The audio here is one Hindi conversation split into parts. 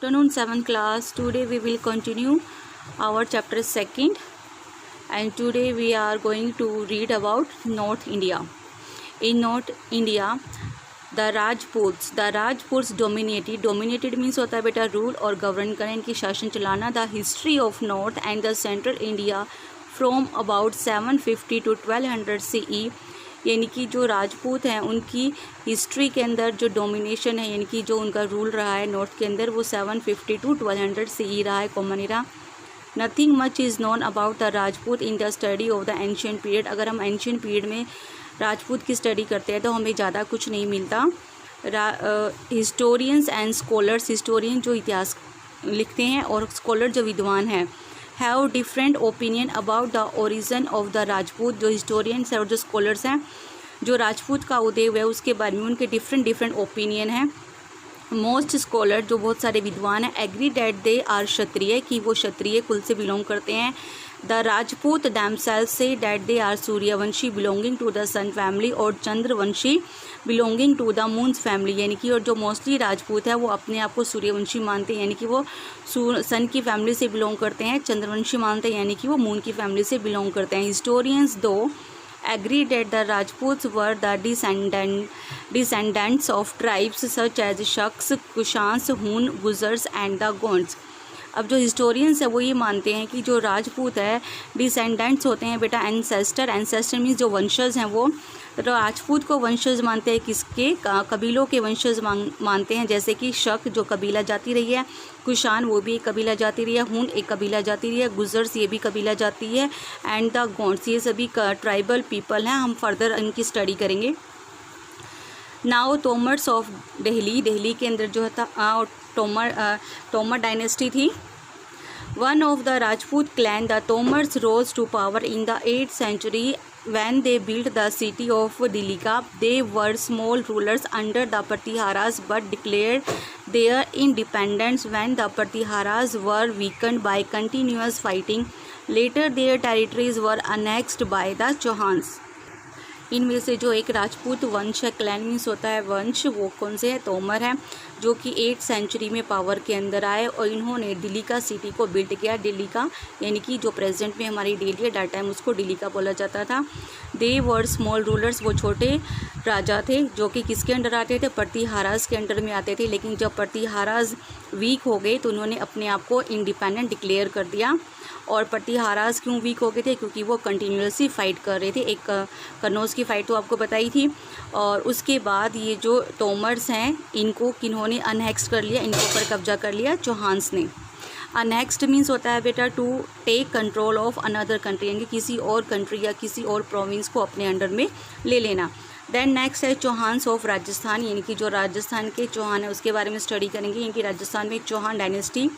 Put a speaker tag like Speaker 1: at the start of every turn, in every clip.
Speaker 1: Afternoon 7th class. Today we will continue our chapter 2nd, and today we are going to read about North India. In North India, the Rajputs dominated means होता है बेटा रूल और गवर्न करें, इनकी शासन चलाना. The history of North and the Central India from about 750 to 1200 CE, यानी कि जो राजपूत हैं उनकी हिस्ट्री के अंदर जो डोमिनेशन है, यानी कि जो उनका रूल रहा है नॉर्थ के अंदर, वो 750 टू 1200 CE रहा है, common era. Nothing much is known about the Rajput in the study of the ancient period. अगर हम एंशियंट पीरियड में राजपूत की स्टडी करते हैं तो हमें ज़्यादा कुछ नहीं मिलता. हिस्टोरियंस एंड स्कॉलर्स, हिस्टोरियन जो इतिहास लिखते हैं और स्कॉलर जो विद्वान हैं, have different opinion about the origin of the Rajput. जो हिस्टोरियंस हैं और जो स्कॉलर्स हैं, जो राजपूत का उदय हुआ है उसके बारे में उनके डिफरेंट ओपिनियन हैं. मोस्ट स्कॉलर, जो बहुत सारे विद्वान हैं, agree that they are Kshatriya, कि वो क्षत्रिय कुल से बिलोंग करते हैं. The Rajput themselves say that they are Suryavanshi belonging to the sun family, और Chandravanshi belonging to the moon family, यानी कि और जो मोस्टली राजपूत है वो अपने आप को सूर्यवंशी मानते हैं, यानी कि वो सन की फैमिली से बिलोंग करते हैं. चंद्रवंशी मानते हैं यानी कि वो मून की फैमिली से बिलोंग करते हैं. Historians do agree that the Rajputs were the descendants of tribes such as Shakas, Kushans, हून, गुजर्स एंड द गोंड्स. अब जो हिस्टोरियंस है वो ये मानते हैं कि जो राजपूत है डिसेंडेंट्स होते हैं बेटा एंसेस्टर मीन्स जो वंशज हैं, वो राजपूत को वंशज मानते हैं. किसके? कबीलों के वंशज मानते हैं, जैसे कि शक जो कबीला जाती रही है, कुशान वो भी एक कबीला जाती रही है, हून एक कबीला जाती रही है, गुजर्स ये भी कबीला जाती है, एंड द गोंड्स ये सभी ट्राइबल पीपल हैं. हम फर्दर इनकी स्टडी करेंगे. नाउ तोमर्स ऑफ दिल्ली के अंदर जो था तोमर डायनेस्टी थी. One of the Rajput clan the Tomars rose to power in the 8th century when they built the city of Dilika. They were small rulers under the Pratiharas but declared their independence when the Pratiharas were weakened by continuous fighting. Later their territories were annexed by the Chauhans. इनमें से जो एक राजपूत वंश है, क्लैन मीन्स होता है वंश, वो कौन से है? तोमर है, जो कि 8th century में पावर के अंदर आए और इन्होंने दिल्ली का सिटी को बिल्ड किया. दिल्ली का यानी कि जो प्रेजेंट में हमारी दिल्ली है, डेट टाइम उसको दिल्ली का बोला जाता था. दे वर स्मॉल रूलर्स, वो छोटे राजा थे जो कि किसके अंडर आते थे? प्रतिहाराज के अंडर में आते थे. लेकिन जब प्रतिहाराज वीक हो गए तो उन्होंने अपने आप को इंडिपेंडेंट डिक्लेयर कर दिया. और प्रतिहाराज क्यों वीक हो गए थे? क्योंकि वो कंटिन्यूसली फ़ाइट कर रहे थे. एक कन्नौज की फ़ाइट तो आपको बताई थी. और उसके बाद ये जो तोमर्स हैं इनको किन्होंने अनहेक्स कर लिया, इनके ऊपर कब्जा कर लिया चौहान्स ने. अनहेक्स्ड मीन्स होता है बेटा to take control of another country, यानी किसी और कंट्री या किसी और प्रोविंस को अपने अंडर में ले लेना. देन नेक्स्ट है चौहान्स ऑफ राजस्थान, यानी कि जो राजस्थान के चौहान है उसके बारे में स्टडी करेंगे. यानी कि राजस्थान में एक चौहान डायनेस्टी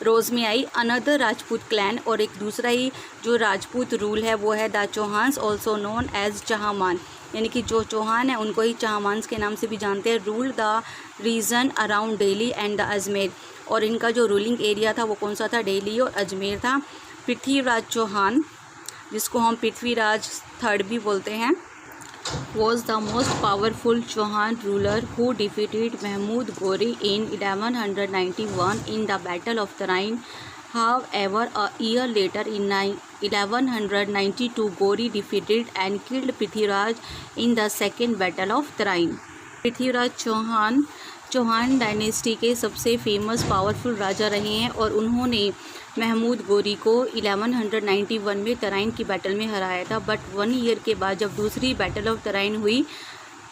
Speaker 1: रोज़ में आई. अनदर राजपूत क्लैन, और एक दूसरा ही जो राजपूत रूल है वो है the Chauhans, also known as चहामान, यानी कि जो चौहान है उनको ही चहामान्स के नाम से भी जानते हैं. Rule the region around Delhi and the Ajmer, और इनका जो रूलिंग एरिया था वो कौन सा था? दिल्ली और अजमेर था. पृथ्वीराज चौहान, जिसको हम पृथ्वीराज थर्ड भी बोलते हैं, was the most powerful Chauhan ruler who defeated Mahmud Ghori in 1191 in the Battle of Tarain. However, a year later in 1192, Ghori defeated and killed Prithviraj in the second Battle of Tarain. Prithviraj Chauhan dynasty के सबसे फेमस पावरफुल राजा रहे हैं और उन्होंने महमूद गोरी को 1191 में तराइन की बैटल में हराया था. बट 1 ईयर के बाद जब दूसरी बैटल ऑफ तराइन हुई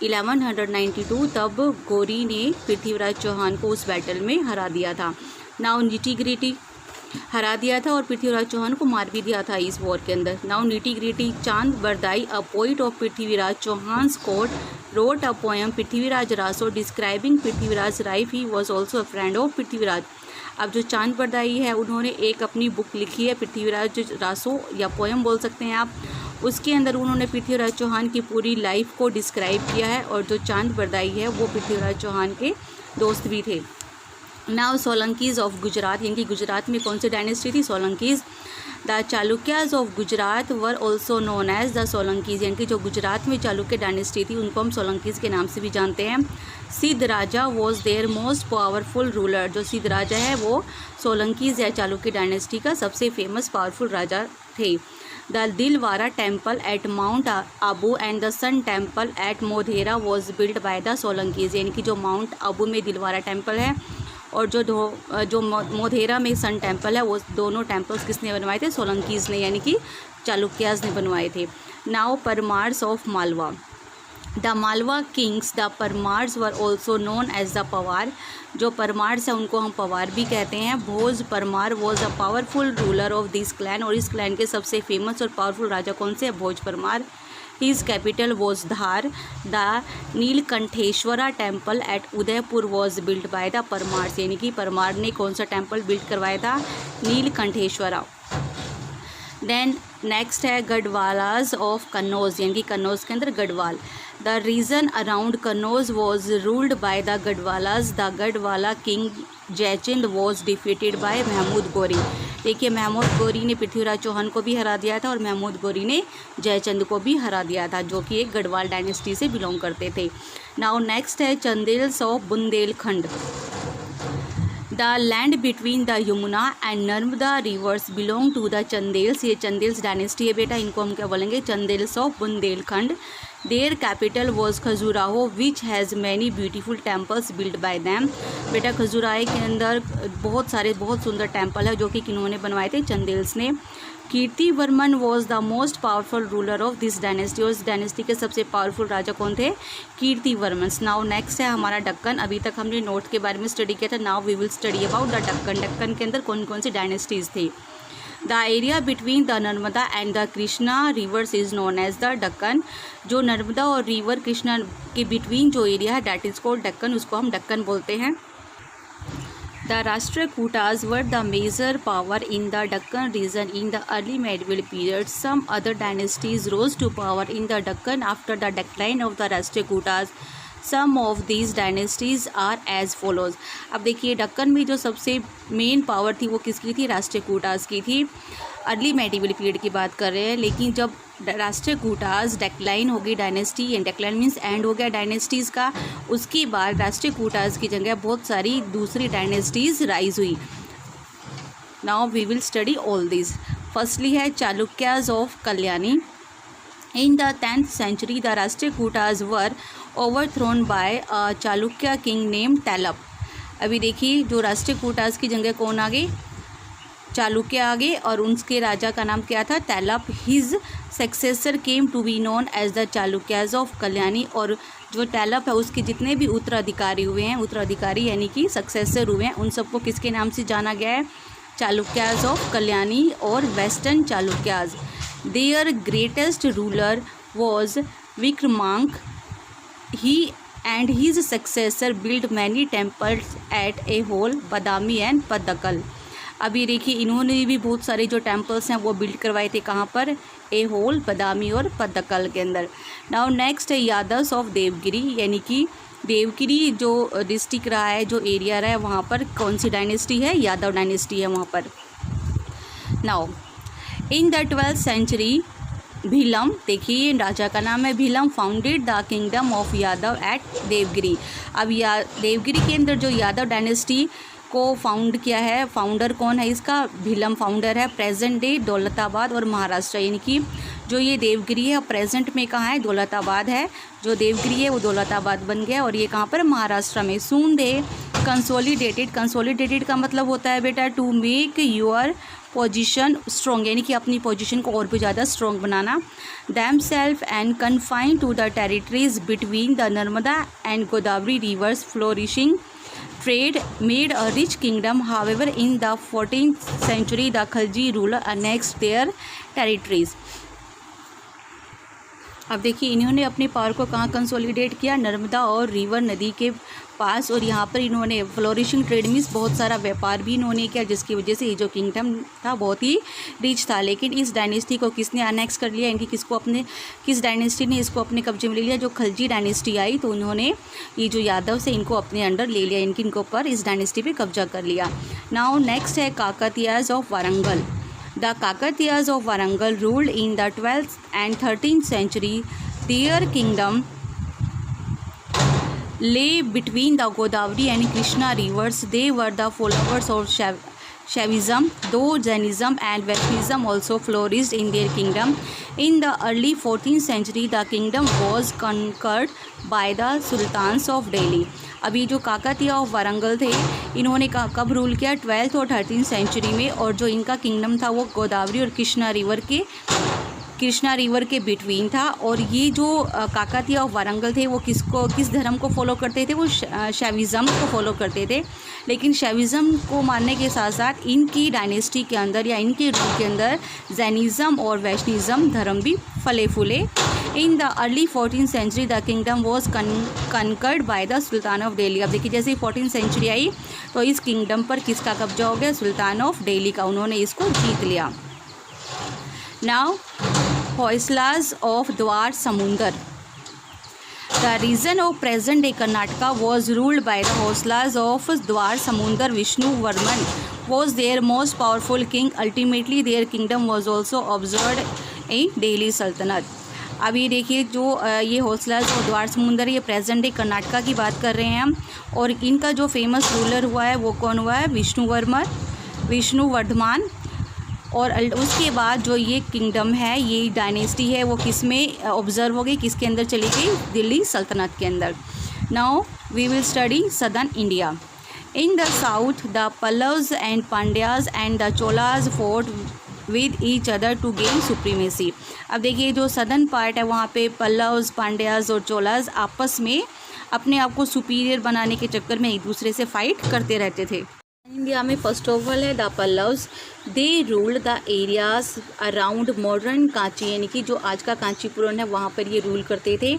Speaker 1: 1192, तब गोरी ने पृथ्वीराज चौहान को उस बैटल में हरा दिया था. नाउ निटी-ग्रिटी हरा दिया था और पृथ्वीराज चौहान को मार भी दिया था इस वॉर के अंदर. Now nitty gritty. Chand Bardai, a poet of Prithviraj Chauhan's court, wrote a poem Prithviraj Raso describing Prithviraj life. He was also a friend of Prithviraj. अब जो चांद बरदाई है उन्होंने एक अपनी बुक लिखी है पृथ्वीराज रासो, या पोएम बोल सकते हैं आप. उसके अंदर उन्होंने पृथ्वीराज चौहान की पूरी लाइफ को डिस्क्राइब किया है. और जो चांद बरदाई है वो पृथ्वीराज चौहान के दोस्त भी थे. नाउ सोलंकीज ऑफ गुजरात, यानी कि गुजरात में कौन सी डायनेस्टी थी? Solankis. The Chalukyas of Gujarat were also known as the Solankis, यानी कि जो गुजरात में चालुक्य डायनेस्टी थी उनको हम सोलंकीज के नाम से भी जानते हैं। Siddh Raja was their most powerful ruler, जो सिद्ध राजा है वो सोलंकीज या चालुक्य डायनेस्टी का सबसे फेमस पावरफुल राजा थे। The Dilwara temple at mount Abu and the sun temple at Modhera was build by the Solankis, यानी कि जो माउंट आबू में दिलवारा टेम्पल है और जो मोधेरा में सन टेम्पल है वो दोनों टेम्पल्स किसने बनवाए थे? सोलंकीज ने, यानी कि चालुक्याज ने बनवाए थे। Now Parmars of Malwa. The Malwa kings the Parmars were also known as the Pawar, जो परमार्स है उनको हम पवार भी कहते हैं। Bhoj Parmar was a powerful ruler of this clan, और इस क्लैन के सबसे फेमस और पावरफुल राजा कौन से? Bhoj Parmar. His capital was Dhar. The Neelkantheshwara temple at Udaipur was built by the Parmars, यानी कि परमार ने कौन सा टेम्पल बिल्ड करवाया था? नीलकंठेश्वरा। देन नेक्स्ट है गढ़वालाज ऑफ कन्नौज, यानी कि कन्नौज के अंदर Gahadwal. The region around Kannauj was ruled by the Gahadwalas. The Gahadwala king Jaichand was defeated by Mahmud Ghori. देखिए महमूद गौरी ने पृथ्वीराज चौहान को भी हरा दिया था और महमूद गौरी ने जयचंद को भी हरा दिया था, जो कि एक गढ़वाल डायनेस्टी से बिलोंग करते थे। नाउ नेक्स्ट है Chandels of Bundelkhand. The land between the Yamuna and Narmada rivers belong to the Chandels, ये चंदेल्स डायनेस्टी है बेटा, इनको हम क्या बोलेंगे? Chandels of Bundelkhand. Their capital was Khajuraho which has many beautiful temples build by them. बेटा खजुराहो के अंदर बहुत सुंदर टेम्पल है जो कि किन्होंने बनवाए थे? चंदेल्स ने। Kirtivarman was the most powerful ruler of this dynasty, और इस डायनेस्टी के सबसे पावरफुल राजा कौन थे? कीर्तिवर्मन। नाउ नेक्स्ट है हमारा दक्कन। अभी तक हमने नॉर्थ के बारे में स्टडी किया था, now we will study about the Deccan. Deccan के अंदर कौन कौन सी डायनेस्टीज थी? The area between the Narmada and the Krishna rivers is known as the Deccan, जो नर्मदा और रिवर कृष्णा के बिटवीन जो एरिया है डैट इज कॉल्ड दक्कन, उसको हम दक्कन बोलते हैं। The Rashtrakutas were the major power in the Deccan region in the early medieval period. Some other dynasties rose to power in the Deccan after the decline of the Rashtrakutas. Some of these dynasties are as follows. अब देखिए दक्कन में जो सबसे मेन पावर थी वो किसकी थी? राष्ट्रकूटास की थी। अर्ली मेडिवल पीरियड की बात कर रहे हैं, लेकिन जब राष्ट्रकूटास डेक्लाइन हो गई dynasty, and decline means and हो गया डायनेस्टीज़ का, उसके बाद राष्ट्रकूटास की जगह बहुत सारी दूसरी डायनेस्टीज़ राइज हुई। Now we will study all this. Firstly है Chalukyas of Kalyani. In the 10th century the Rashtrakutas were overthrown by a Chalukya king named Talab. अभी देखिए जो राष्ट्रकूटास की जगह कौन आ गए? चालुक्य आ गए, और उनके राजा का नाम क्या था? Tailab. His successor came to be known as the Chalukyas of Kalyani, और जो तैलब है उसके जितने भी उत्तराधिकारी हुए हैं, उत्तराधिकारी यानी कि सक्सेसर हुए हैं, उन सबको किसके नाम से जाना गया है? चालुक्याज ऑफ कल्याणी और western Chalukyas. Their greatest ruler was Vikramank. He and his successor build many temples at Aihole, Badami and Pattadakal. अभी देखिए इन्होंने भी बहुत सारे जो टेम्पल्स हैं वो बिल्ड करवाए थे, कहाँ पर? ए होल, बदामी और पद्दकल के अंदर। नाउ नेक्स्ट है यादव्स ऑफ देवगिरी, यानी कि देवगिरी जो डिस्ट्रिक्ट रहा है, जो एरिया रहा है, वहाँ पर कौन सी डायनेस्टी है? यादव डायनेस्टी है वहाँ पर। Now in the 12th century Bhillam, देखिए राजा का नाम है Bhillam, founded the kingdom of Yadav at Devagiri. अब देवगिरी के अंदर जो यादव डायनेस्टी को फाउंड किया है, फाउंडर कौन है इसका? भीलम फाउंडर है। प्रेजेंट डे दौलताबाद और महाराष्ट्र, यानी कि जो ये देवगिरी है प्रेजेंट में कहाँ है? दौलताबाद है। जो देवगिरी है वो दौलताबाद बन गया, और ये कहाँ पर? महाराष्ट्र में। सून दे कंसोलिडेटेड, कंसोलिडेटेड का मतलब होता है बेटा to make your position strong, यानी कि अपनी पोजीशन को और भी ज़्यादा स्ट्रॉन्ग बनाना। Themselves and confined to the territories between the Narmada and Godavari rivers, flourishing trade made a rich kingdom. However, in the 14th century the Khalji ruler annexed their territories. अब देखिए इन्होंने अपने पावर को कहाँ कंसोलिडेट किया? नर्मदा और रिवर नदी के पास, और यहाँ पर इन्होंने फ्लोरिशिंग ट्रेड मीन्स बहुत सारा व्यापार भी इन्होंने किया, जिसकी वजह से ये जो किंगडम था बहुत ही रिच था। लेकिन इस डायनेस्टी को किसने अनेक्स कर लिया, इनकी किस डायनेस्टी ने इसको अपने कब्जे में ले लिया? जो खलजी डायनेस्टी आई तो उन्होंने ये जो यादव से इनको अपने अंडर ले लिया, इनके ऊपर इस डायनेस्टी पे कब्जा कर लिया। नाउ नेक्स्ट है Kakatiyas of Warangal. The Kakatiyas of Warangal ruled in the 12th and 13th century. Their kingdom lay between the Godavari and Krishna rivers. They were the followers of Shaivism, though Jainism and Vaishnavism also flourished in their kingdom. In the early 14th century, the kingdom was conquered by the sultans of Delhi. अभी जो काकतीय ऑफ वारंगल थे, इन्होंने कब रूल किया? 12th और 13th सेंचुरी में, और जो इनका किंगडम था वो गोदावरी और कृष्णा रिवर के बिटवीन था। और ये जो काकतीय ऑफ वारंगल थे वो किस धर्म को फॉलो करते थे? वो शैविज़म को फॉलो करते थे। लेकिन शैविज़म को मानने के साथ साथ इनकी डायनेस्टी के अंदर या इनके रूल के अंदर जैनिज़म और वैष्णविज़म धर्म भी फले फूले। In the early 14th century the kingdom was conquered by the sultan of Delhi. अब देखिए जैसे ही 14th सेंचुरी आई तो इस किंगडम पर किसका कब्जा हो गया? सुल्तान ऑफ दिल्ली का, उन्होंने इसको जीत लिया। नाउ होयसलास ऑफ द्वार समुंदर। The region of present-day Karnataka was ruled by the Hoysalas of Dwar Samundar. Vishnuvarman was their most powerful king. Ultimately, their kingdom was also observed in Delhi Sultanate. अब ये देखिए जो ये होयसलास और द्वार समुंदर, ये प्रेजेंट डे कर्नाटका की बात कर रहे हैं हम, और इनका जो फेमस रूलर हुआ है वो कौन हुआ है? विष्णुवर्धमान। और उसके बाद जो ये किंगडम है, ये डायनेस्टी है, वो किस में ऑब्जर्व हो गई, किसके अंदर चली गई? दिल्ली सल्तनत के अंदर। Now we will study southern India. In the south the Pallavas and Pandyas and the Cholas fought with each other to gain supremacy. अब देखिए जो सदर्न पार्ट है वहाँ पे पल्लव्स, पांड्याज और चोलाज आपस में अपने आप को सुपीरियर बनाने के चक्कर में एक दूसरे से फाइट करते रहते थे। इंडिया में फर्स्ट ऑफ ऑल है the Pallavas. They ruled the areas around modern Kanchi, यानी कि जो आज का कांचीपुरम है वहाँ पर ये रूल करते थे।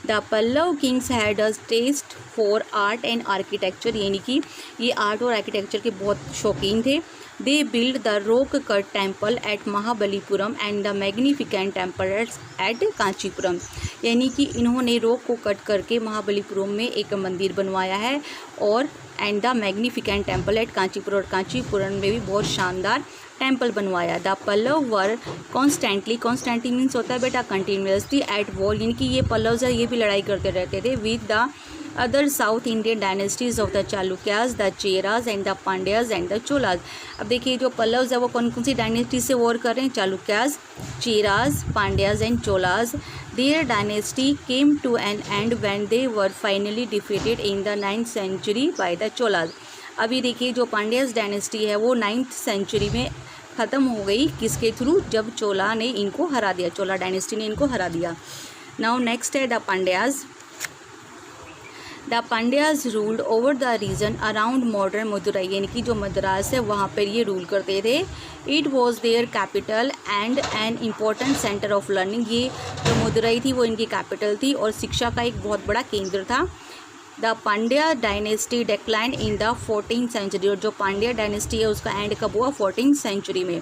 Speaker 1: The Pallava kings had a taste for art and architecture, यानी कि ये आर्ट और आर्किटेक्चर के बहुत शौकीन थे। They build the rock cut temple at Mahabalipuram and the magnificent temple at Kanchipuram, यानी कि इन्होंने रॉक को कट करके महाबलीपुरम में एक मंदिर बनवाया है, और and the magnificent temple at Kanchipuram, और कांचीपुरम में भी बहुत शानदार टेम्पल बनवाया। The Pallava were constantly means होता है बेटा कंटिन्यूसली एट वॉर, यानी कि ये पल्लव्स है ये भी लड़ाई करते रहते थे with the other south Indian dynasties of the Chalukyas, the Cheras and the Pandyas and the Cholas. अब देखिए जो पल्लव्स है वो कौन कौन सी डायनेस्टी से वॉर कर रहे हैं? Chalukyas, Cheras, Pandyas and Cholas. Their dynasty came to an end when they were finally defeated in the 9th century by the Cholas. अभी देखिए जो पांड्याज डायनेस्टी है वो 9th सेंचुरी में ख़त्म हो गई, किसके थ्रू? जब चोला ने इनको हरा दिया, चोला डायनेस्टी ने इनको हरा दिया। नाउ नेक्स्ट है the Pandyas. The Pandyas ruled over the region around modern Madurai, यानी कि जो मद्रास है वहाँ पर ये रूल करते थे। It was their capital and an important centre of learning, ये जो मदुरई थी वो इनकी कैपिटल थी और शिक्षा का एक बहुत बड़ा केंद्र था। The Pandya dynasty decline in the 14th century, और जो पांड्या डायनेस्टी है उसका एंड कब हुआ? 14th सेंचुरी में।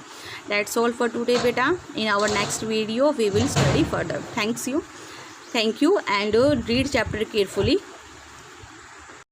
Speaker 1: दैट्स ऑल फॉर टुडे बेटा। In our next video we will study further. Thank you and read chapter carefully.